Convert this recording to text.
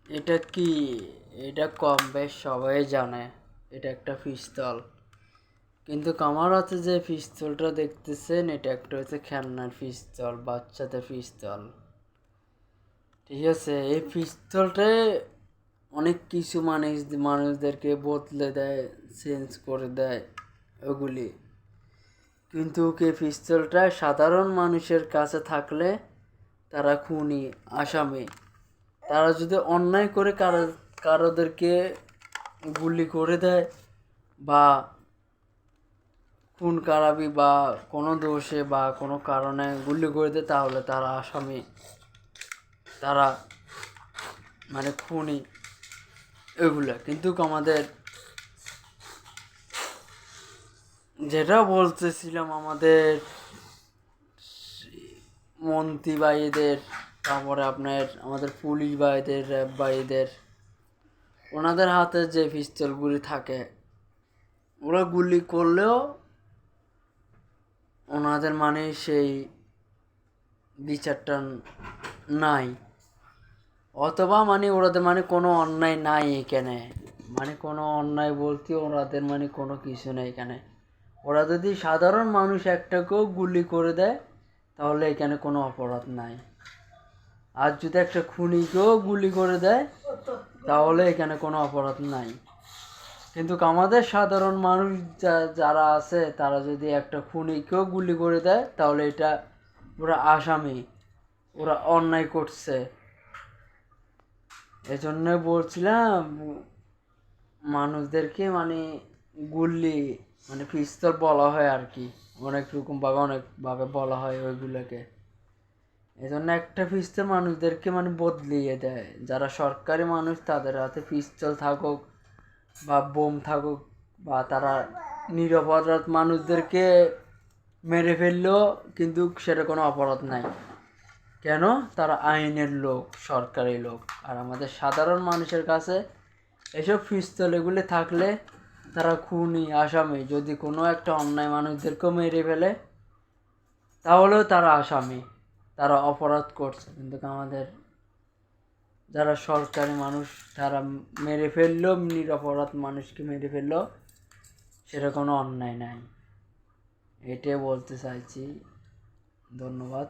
এটা কি? এটা কম বেশ সবাই জানে এটা একটা পিস্তল। কিন্তু আমার হাতে যে পিস্তলটা দেখতেছেন এটা একটা হচ্ছে খেলনার পিস্তল, বাচ্চাদের পিস্তল। ঠিক আছে, এই পিস্তলটা অনেক কিছু মানুষদেরকে বদলে দেয়, চেঞ্জ করে দেয় ওগুলি। কিন্তু এই পিস্তলটা সাধারণ মানুষের কাছে থাকলে তারা খুনি, আসামি। তারা যদি অন্যায় করে কারোদেরকে গুলি করে দেয় বা খুন খারাপি বা কোনো দোষে বা কোনো কারণে গুলি করে দেয়, তাহলে তারা আসামি, তারা খুনি এগুলো। কিন্তু আমাদের যেটা বলতেছিলাম, মন্ত্রী ভাইদের, তারপরে আমাদের পুলিশ ভাইদের, র্যাব ভাইদের, ওনাদের হাতে যে পিস্তলগুলি থাকে, ওরা গুলি করলেও ওনাদের সেই বিচারটা নাই, অথবা ওনাদের কোনো অন্যায় নাই এখানে। কোনো অন্যায় বলতে ওনাদের কোনো কিছু নেই এখানে। ওরা যদি সাধারণ মানুষ একটাকেও গুলি করে দেয় তাহলে এখানে কোনো অপরাধ নাই। আর যদি একটা খুনিকেও গুলি করে দেয় তাহলে এখানে কোনো অপরাধ নাই। কিন্তু আমাদের সাধারণ মানুষ যারা আছে, তারা যদি একটা খুনিকেও গুলি করে দেয় তাহলে এটা ওরা আসামি, ওরা অন্যায় করছে। এজন্য বলছিলাম মানুষদেরকে গুলি পিস্তল বলা হয় আর কি, অনেক রকম ভাবে অনেকভাবে বলা হয় ওইগুলোকে। এজন্য একটা পিস্তল মানুষদেরকে বদলিয়ে দেয়। যারা সরকারি মানুষ তাদের হাতে পিস্তল থাকুক বা বোম থাকুক, বা তারা নিরপরাধ মানুষদেরকে মেরে ফেললেও কিন্তু সেটা কোনো অপরাধ নাই। কেন? তারা আইনের লোক, সরকারি লোক। আর আমাদের সাধারণ মানুষের কাছে এসব পিস্তল এগুলি থাকলে তারা খুনি, আসামি। যদি কোনো একটা অন্যায় মানুষদেরকেও মেরে ফেলে তাহলেও তারা আসামি, তারা অপরাধ করছে। কিন্তু আমাদের যারা সরকারি মানুষ, তারা মেরে ফেললেও, নিরপরাধ মানুষকে মেরে ফেললেও সেটা কোনো অন্যায় নাই। এটাই বলতে চাইছি। ধন্যবাদ।